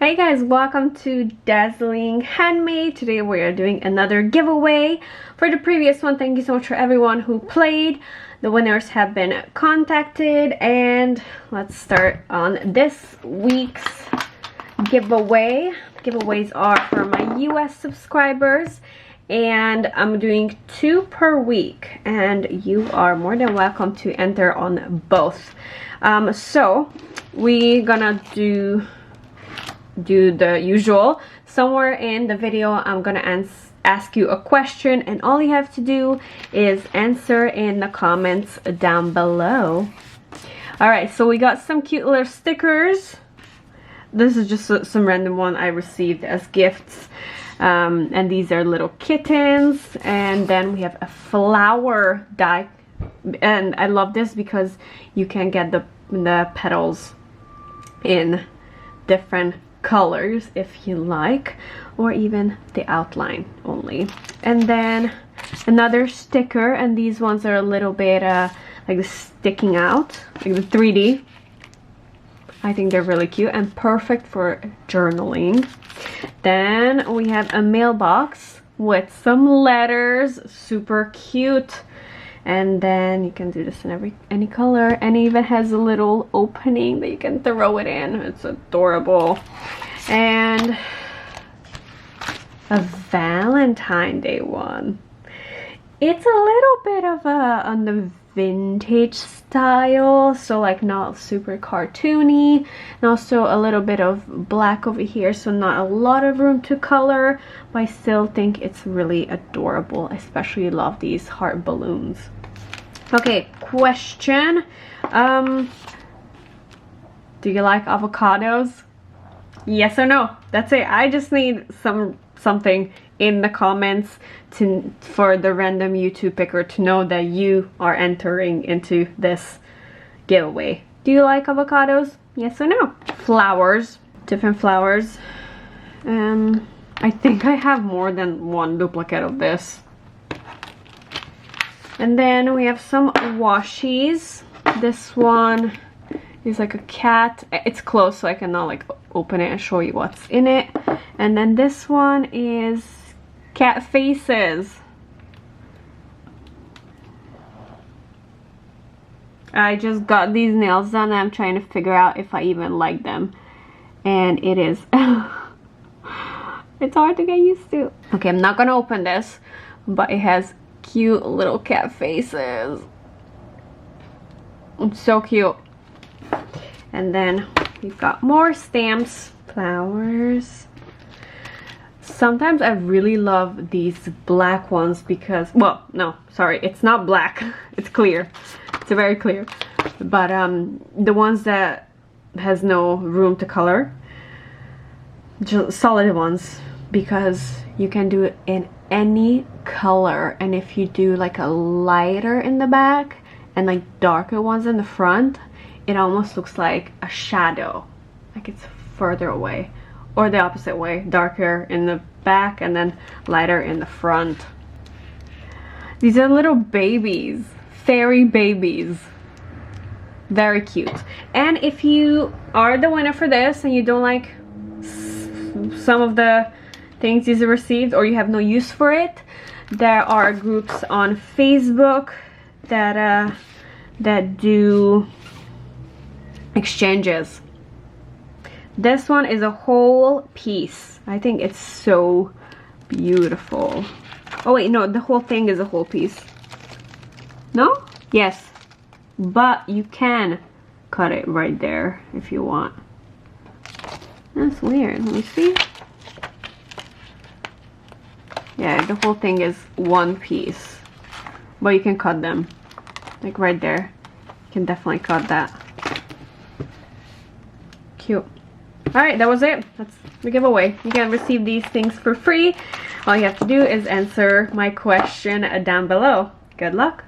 Hey guys, welcome to Dazzling Handmade. Today we are doing another giveaway. For the previous one, thank you so much for everyone who played. The winners have been contacted, and let's start on this week's giveaway. Giveaways are for my US subscribers, and I'm doing 2 per week, and you are more than welcome to enter on both. So we're gonna do the usual. Somewhere in the video I'm gonna ask you a question, and all you have to do is answer in the comments down below. Alright, so we got some cute little stickers. This is just some random one I received as gifts, and these are little kittens. And then we have a flower die, and I love this because you can get the petals in different colors if you like, or even the outline only. And then another sticker, and these ones are a little bit like sticking out, like the 3D. I think they're really cute and perfect for journaling. Then we have a mailbox with some letters, super cute. And then you can do this in any color, and it even has a little opening that you can throw it in. It's adorable. And a Valentine Day one. It's a little bit of on the vintage style, so like not super cartoony, and also a little bit of black over here, so not a lot of room to color, but I still think it's really adorable. I especially love these heart balloons. Okay, question. Do you like avocados? Yes or no? That's it. I just need something in the comments for the random YouTube picker to know that you are entering into this giveaway. Do you like avocados? Yes or no? Flowers, different flowers. I think I have more than one duplicate of this. And then we have some washies. This one is like a cat. It's closed, so I cannot like open it and show you what's in it. And then this one is cat faces. I just got these nails done, and I'm trying to figure out if I even like them. And it is it's hard to get used to. Okay, I'm not gonna open this, but it has cute little cat faces. It's so cute. And then we've got more stamps, flowers. Sometimes I really love these black ones because, well, no, sorry, it's not black. It's clear. It's very clear. But the ones that has no room to color, just solid ones, because you can do it in any color. And if you do like a lighter in the back and like darker ones in the front, it almost looks like a shadow, like it's further away, or the opposite way, darker in the back and then lighter in the front. These are little babies, fairy babies, very cute. And if you are the winner for this and you don't like some of the things you received, or you have no use for it, there are groups on Facebook that do exchanges. This one is a whole piece. I think it's so beautiful. Oh wait, no, the whole thing is a whole piece. No? Yes, but you can cut it right there if you want. That's weird. Let me see. Yeah, the whole thing is one piece, but you can cut them, like right there. You can definitely cut that. Cute. Alright, that was it. That's the giveaway. You can receive these things for free. All you have to do is answer my question down below. Good luck.